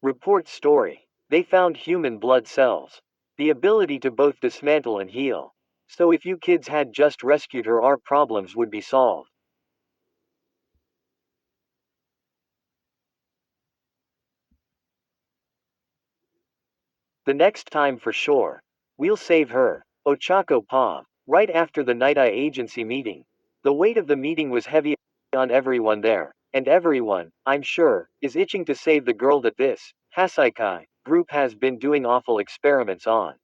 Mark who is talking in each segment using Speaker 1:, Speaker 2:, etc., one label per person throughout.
Speaker 1: Report story. They found human blood cells. The ability to both dismantle and heal. So if you kids had just rescued her, our problems would be solved. The next time for sure. We'll save her. Ochako Pav. Right after the Night Eye Agency meeting. The weight of the meeting was heavy on everyone there. And everyone, I'm sure, is itching to save the girl that this Hasaikai group has been doing awful experiments on.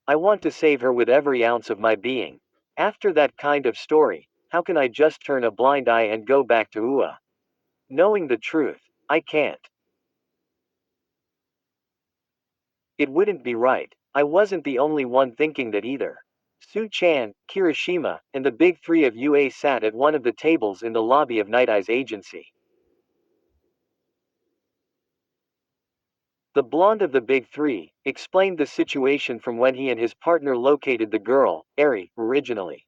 Speaker 1: I want to save her with every ounce of my being. After that kind of story, how can I just turn a blind eye and go back to Ua? Knowing the truth, I can't. It wouldn't be right. I wasn't the only one thinking that either. Su-chan, Kirishima, and the big three of UA sat at one of the tables in the lobby of Night Eye's agency. The blonde of the big three explained the situation from when he and his partner located the girl, Eri, originally.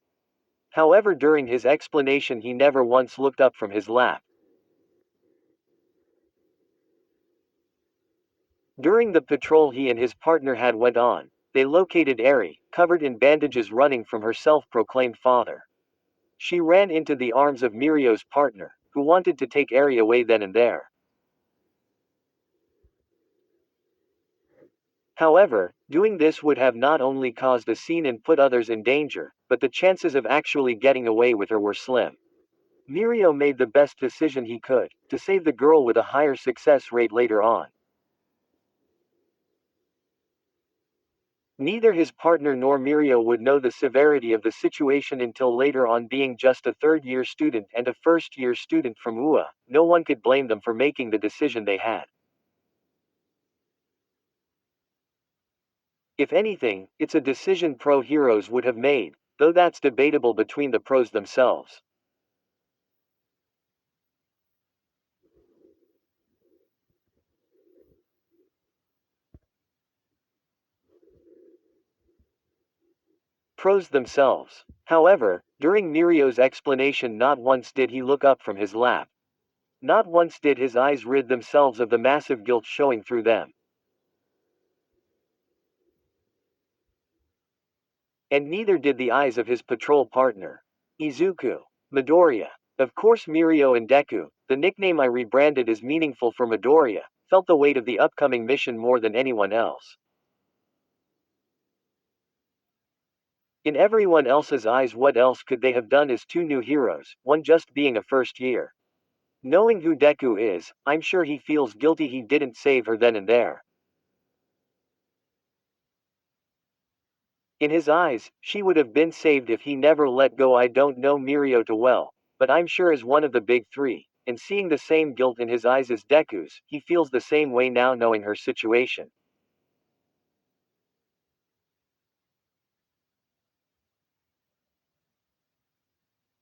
Speaker 1: However, during his explanation, he never once looked up from his lap. During the patrol he and his partner had went on, they located Eri, covered in bandages, running from her self-proclaimed father. She ran into the arms of Mirio's partner, who wanted to take Eri away then and there. However, doing this would have not only caused a scene and put others in danger, but the chances of actually getting away with her were slim. Mirio made the best decision he could, to save the girl with a higher success rate later on. Neither his partner nor Mirio would know the severity of the situation until later on. Being just a third-year student and a first-year student from UA, no one could blame them for making the decision they had. If anything, it's a decision pro heroes would have made, though that's debatable between the pros themselves. Pros themselves. However, during Mirio's explanation, not once did he look up from his lap. Not once did his eyes rid themselves of the massive guilt showing through them. And neither did the eyes of his patrol partner, Izuku. Midoriya. Of course, Mirio and Deku, the nickname I rebranded is meaningful for Midoriya, felt the weight of the upcoming mission more than anyone else. In everyone else's eyes, what else could they have done as two new heroes, one just being a first year? Knowing who Deku is, I'm sure he feels guilty he didn't save her then and there. In his eyes, she would have been saved if he never let go. I don't know Mirio too well, but I'm sure as one of the big three, and seeing the same guilt in his eyes as Deku's, he feels the same way now knowing her situation.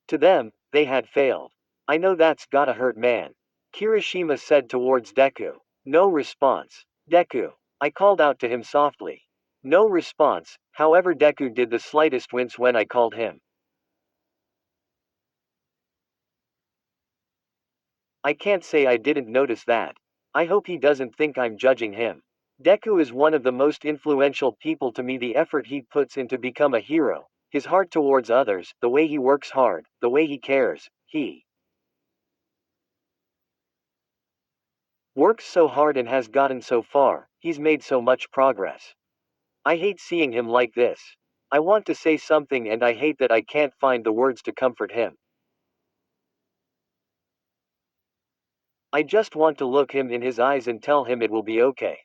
Speaker 1: To them, they had failed. I know that's gotta hurt, man. Kirishima said towards Deku. No response. Deku. I called out to him softly. No response, however Deku did the slightest wince when I called him. I can't say I didn't notice that. I hope he doesn't think I'm judging him. Deku is one of the most influential people to me. The effort he puts in to become a hero, his heart towards others, the way he works hard, the way he cares, he works so hard and has gotten so far, he's made so much progress. I hate seeing him like this. I want to say something and I hate that I can't find the words to comfort him. I just want to look him in his eyes and tell him it will be okay.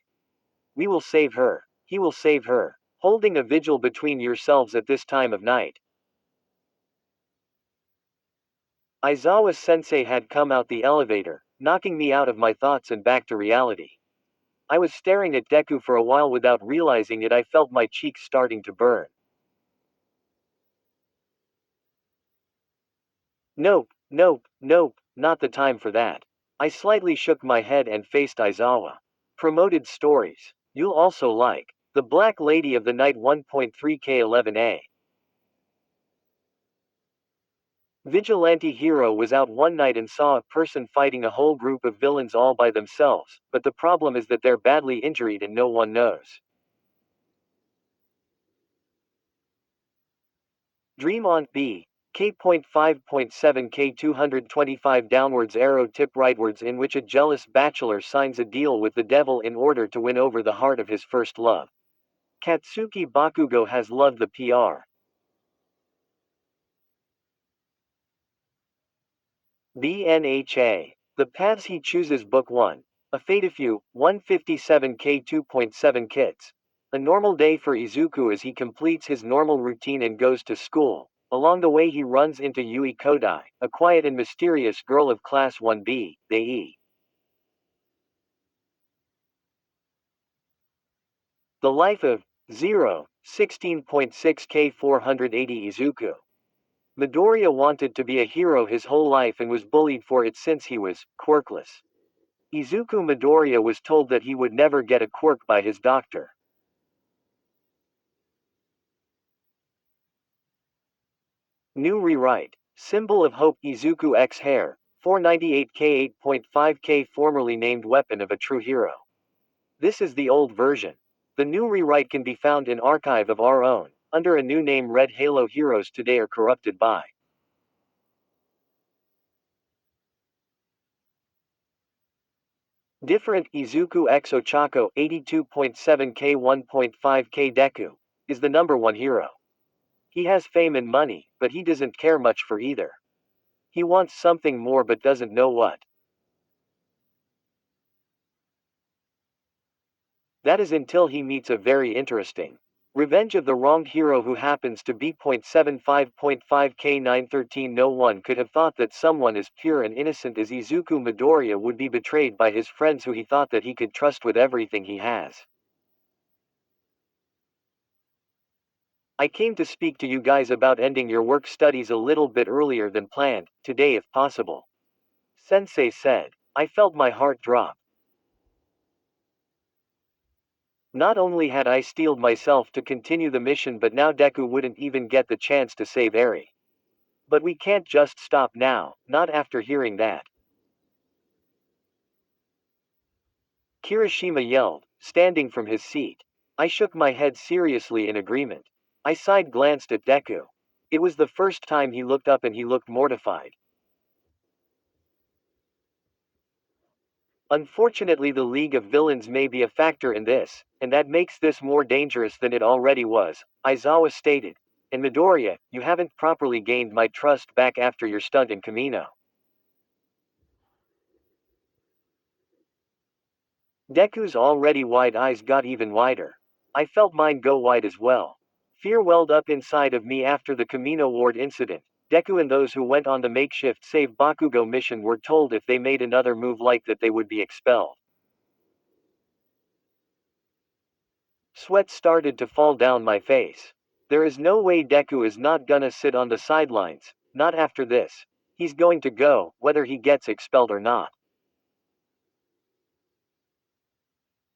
Speaker 1: We will save her. He will save her. Holding a vigil between yourselves at this time of night. Aizawa sensei had come out the elevator, knocking me out of my thoughts and back to reality. I was staring at Deku for a while without realizing it. I felt my cheeks starting to burn. Nope, nope, nope, not the time for that. I slightly shook my head and faced Aizawa. Promoted stories. You'll also like The Black Lady of the Night 1.3K11A. Vigilante hero was out one night and saw a person fighting a whole group of villains all by themselves, but the problem is that they're badly injured and no one knows. Dream on B. K.5.7 K225 downwards arrow tip rightwards in which a jealous bachelor signs a deal with the devil in order to win over the heart of his first love. Katsuki Bakugo has loved the PR. BNHA. The Paths He Chooses Book 1. A Few 157 K 2.7 Kits. A normal day for Izuku as he completes his normal routine and goes to school. Along the way he runs into Yui Kodai, a quiet and mysterious girl of Class 1B, Dei. The Life of 16.6 K 480 Izuku. Midoriya wanted to be a hero his whole life and was bullied for it since he was quirkless. Izuku Midoriya was told that he would never get a quirk by his doctor. New rewrite. Symbol of Hope Izuku X Hair. 498K 8.5K formerly named Weapon of a True Hero. This is the old version. The new rewrite can be found in Archive of Our Own, under a new name Red Halo Heroes Today are corrupted by. Different Izuku X Ochako 82.7K 1.5K Deku is the number one hero. He has fame and money, but he doesn't care much for either. He wants something more but doesn't know what. That is until he meets a very interesting Revenge of the Wronged Hero who happens to be .75.5K 913. No one could have thought that someone as pure and innocent as Izuku Midoriya would be betrayed by his friends who he thought that he could trust with everything he has. I came to speak to you guys about ending your work studies a little bit earlier than planned, today if possible. Sensei said. I felt my heart drop. Not only had I steeled myself to continue the mission but now Deku wouldn't even get the chance to save Eri. But we can't just stop now, not after hearing that. Kirishima yelled, standing from his seat. I shook my head seriously in agreement. I side glanced at Deku. It was the first time he looked up and he looked mortified. Unfortunately the League of Villains may be a factor in this, and that makes this more dangerous than it already was, Aizawa stated. And Midoriya, you haven't properly gained my trust back after your stunt in Kamino. Deku's already wide eyes got even wider. I felt mine go wide as well. Fear welled up inside of me after the Kamino Ward incident. Deku and those who went on the makeshift Save Bakugo mission were told if they made another move like that they would be expelled. Sweat started to fall down my face. There is no way Deku is not gonna sit on the sidelines, not after this. He's going to go, whether he gets expelled or not.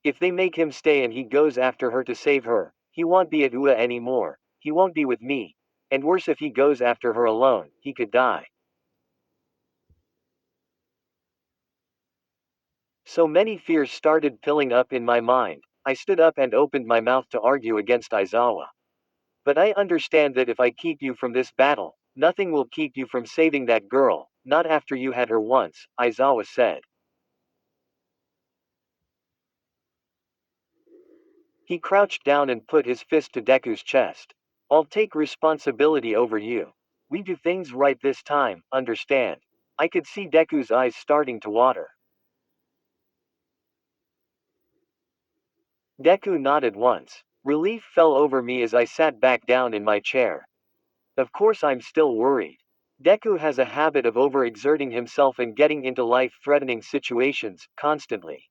Speaker 1: If they make him stay and he goes after her to save her, he won't be at UA anymore, he won't be with me. And worse if he goes after her alone, he could die. So many fears started piling up in my mind. I stood up and opened my mouth to argue against Aizawa. But I understand that if I keep you from this battle, nothing will keep you from saving that girl, not after you had her once, Aizawa said. He crouched down and put his fist to Deku's chest. I'll take responsibility over you. We do things right this time, understand? I could see Deku's eyes starting to water. Deku nodded once. Relief fell over me as I sat back down in my chair. Of course I'm still worried. Deku has a habit of overexerting himself and getting into life-threatening situations, constantly.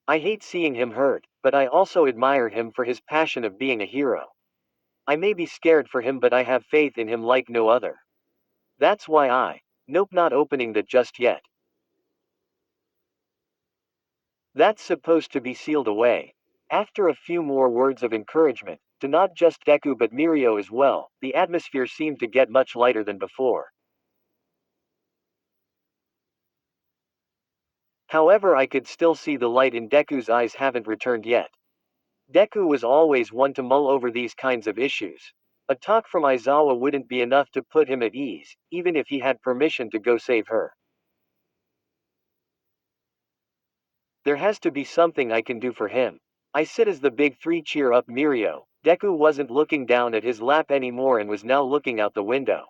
Speaker 1: I hate seeing him hurt, but I also admire him for his passion of being a hero. I may be scared for him but I have faith in him like no other. That's why nope, not opening that just yet. That's supposed to be sealed away. After a few more words of encouragement, to not just Deku but Mirio as well. The atmosphere seemed to get much lighter than before. However, I could still see the light in Deku's eyes haven't returned yet. Deku was always one to mull over these kinds of issues. A talk from Aizawa wouldn't be enough to put him at ease, even if he had permission to go save her. There has to be something I can do for him. I sit as the big three cheer up Mirio. Deku wasn't looking down at his lap anymore and was now looking out the window.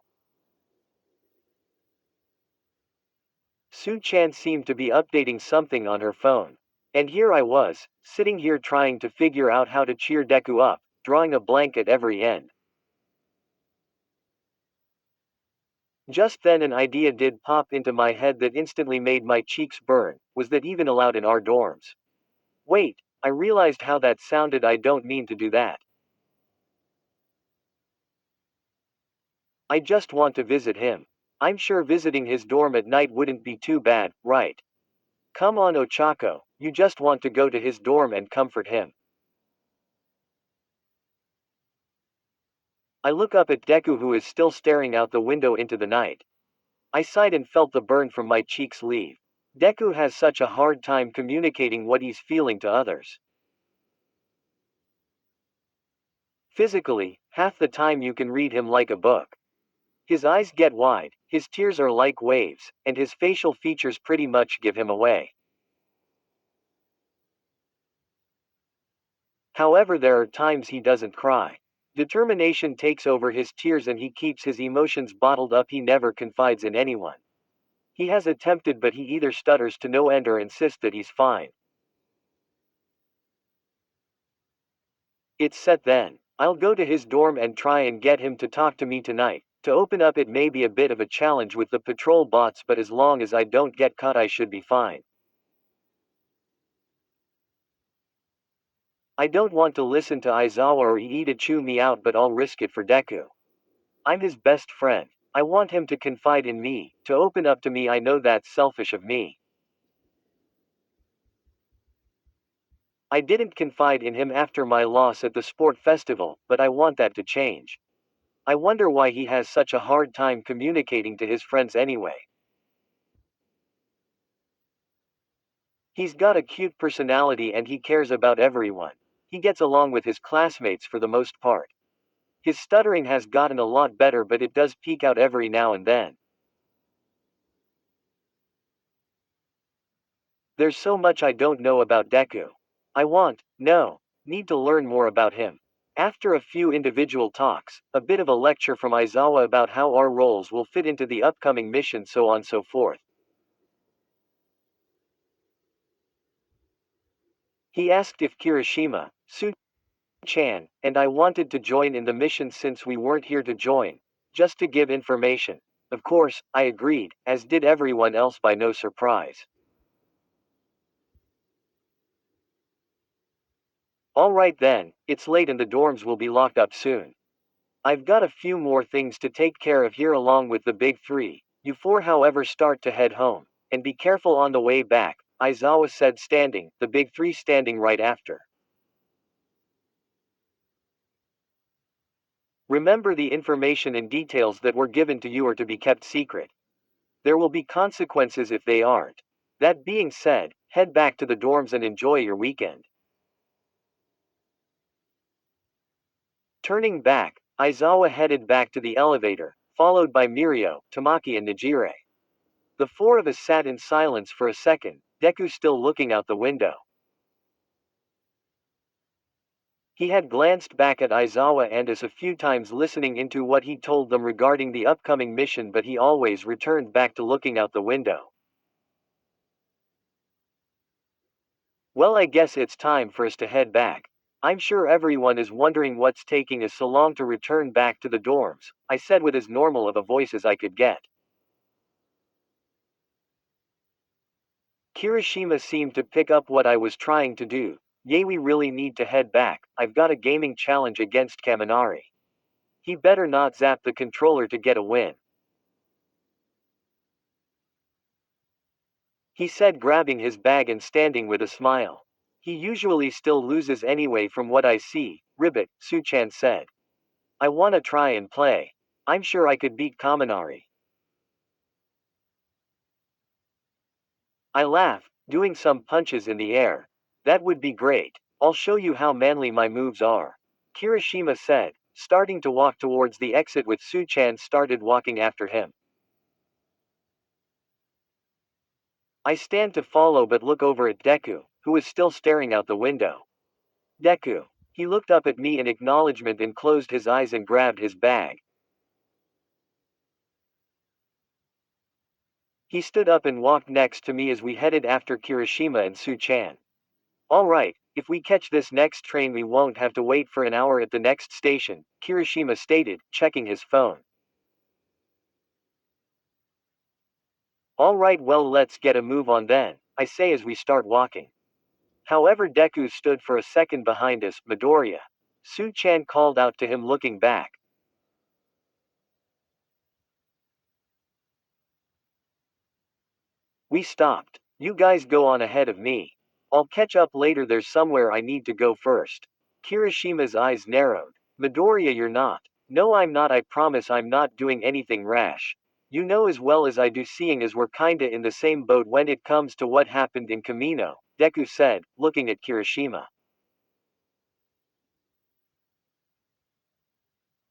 Speaker 1: Su-chan seemed to be updating something on her phone. And here I was, sitting here trying to figure out how to cheer Deku up, drawing a blank at every end. Just then an idea did pop into my head that instantly made my cheeks burn. Was that even allowed in our dorms? Wait, I realized how that sounded. I don't mean to do that. I just want to visit him. I'm sure visiting his dorm at night wouldn't be too bad, right? Come on Ochako, you just want to go to his dorm and comfort him. I look up at Deku who is still staring out the window into the night. I sighed and felt the burn from my cheeks leave. Deku has such a hard time communicating what he's feeling to others. Physically, half the time you can read him like a book. His eyes get wide, his tears are like waves, and his facial features pretty much give him away. However, there are times he doesn't cry. Determination takes over his tears and he keeps his emotions bottled up. He never confides in anyone. He has attempted, but he either stutters to no end or insists that he's fine. It's set then. I'll go to his dorm and try and get him to talk to me tonight. To open up, it may be a bit of a challenge with the patrol bots, but as long as I don't get caught, I should be fine. I don't want to listen to Aizawa or Iida chew me out, but I'll risk it for Deku. I'm his best friend. I want him to confide in me, to open up to me. I know that's selfish of me. I didn't confide in him after my loss at the sport festival, but I want that to change. I wonder why he has such a hard time communicating to his friends anyway. He's got a cute personality and he cares about everyone. He gets along with his classmates for the most part. His stuttering has gotten a lot better, but it does peak out every now and then. There's so much I don't know about Deku. Need to learn more about him. After a few individual talks, a bit of a lecture from Aizawa about how our roles will fit into the upcoming mission, so on so forth. He asked if Kirishima, Su-chan, and I wanted to join in the mission since we weren't here to join, just to give information. Of course, I agreed, as did everyone else by no surprise. Alright then, it's late and the dorms will be locked up soon. I've got a few more things to take care of here along with the big three. You four, however, start to head home. And be careful on the way back, Aizawa said, standing, the big three standing right after. Remember, the information and details that were given to you are to be kept secret. There will be consequences if they aren't. That being said, head back to the dorms and enjoy your weekend. Turning back, Aizawa headed back to the elevator, followed by Mirio, Tamaki and Nijire. The four of us sat in silence for a second, Deku still looking out the window. He had glanced back at Aizawa and us a few times, listening into what he told them regarding the upcoming mission, but he always returned back to looking out the window. Well, I guess it's time for us to head back. I'm sure everyone is wondering what's taking us so long to return back to the dorms, I said with as normal of a voice as I could get. Kirishima seemed to pick up what I was trying to do. Yeah, we really need to head back. I've got a gaming challenge against Kaminari. He better not zap the controller to get a win, he said, grabbing his bag and standing with a smile. He usually still loses anyway from what I see, Ribbit, Suchan said. I wanna try and play. I'm sure I could beat Kaminari. I laughed, doing some punches in the air. That would be great. I'll show you how manly my moves are. Kirishima said, starting to walk towards the exit with Suchan started walking after him. I stand to follow but look over at Deku, who was still staring out the window. Deku. He looked up at me in acknowledgement and closed his eyes and grabbed his bag. He stood up and walked next to me as we headed after Kirishima and Suchan. Alright, if we catch this next train we won't have to wait for an hour at the next station, Kirishima stated, checking his phone. Alright, well, let's get a move on then, I say as we start walking. However, Deku stood for a second behind us, Midoriya. Su-chan called out to him looking back. We stopped. You guys go on ahead of me. I'll catch up later, there's somewhere I need to go first. Kirishima's eyes narrowed. Midoriya, you're not. No, I'm not, I promise I'm not doing anything rash. You know as well as I do, seeing as we're kinda in the same boat when it comes to what happened in Kamino, Deku said, looking at Kirishima.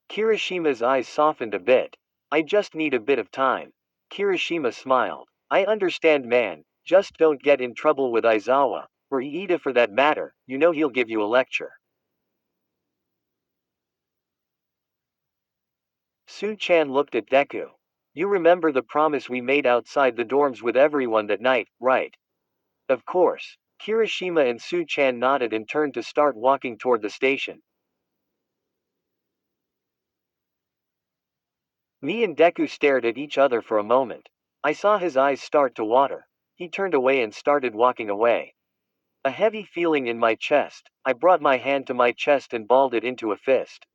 Speaker 1: Kirishima's eyes softened a bit. I just need a bit of time. Kirishima smiled. I understand, man. Just don't get in trouble with Aizawa, or Iida for that matter, you know he'll give you a lecture. Su-chan looked at Deku. You remember the promise we made outside the dorms with everyone that night, right? Of course. Kirishima and Su-chan nodded and turned to start walking toward the station. Me and Deku stared at each other for a moment. I saw his eyes start to water. He turned away and started walking away. A heavy feeling in my chest. I brought my hand to my chest and balled it into a fist.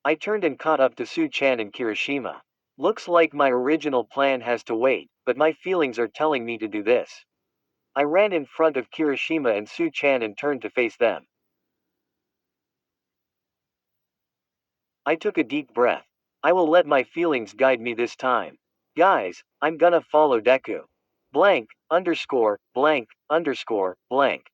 Speaker 1: I turned and caught up to Su-chan and Kirishima. Looks like my original plan has to wait, but my feelings are telling me to do this. I ran in front of Kirishima and Su-chan and turned to face them. I took a deep breath. I will let my feelings guide me this time. Guys, I'm gonna follow Deku. Blank, underscore, blank, underscore, blank.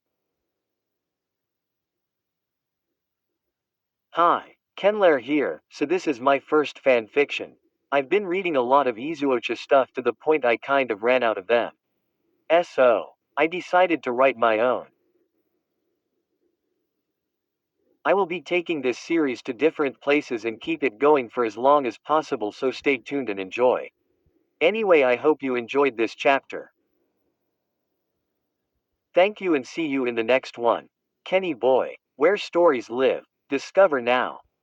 Speaker 1: Hi, Kenlair here, so this is my first fan fiction. I've been reading a lot of IzuOcha stuff to the point I kind of ran out of them. So, I decided to write my own. I will be taking this series to different places and keep it going for as long as possible, so stay tuned and enjoy. Anyway, I hope you enjoyed this chapter. Thank you and see you in the next one. Kenny Boy, where stories live. Discover now.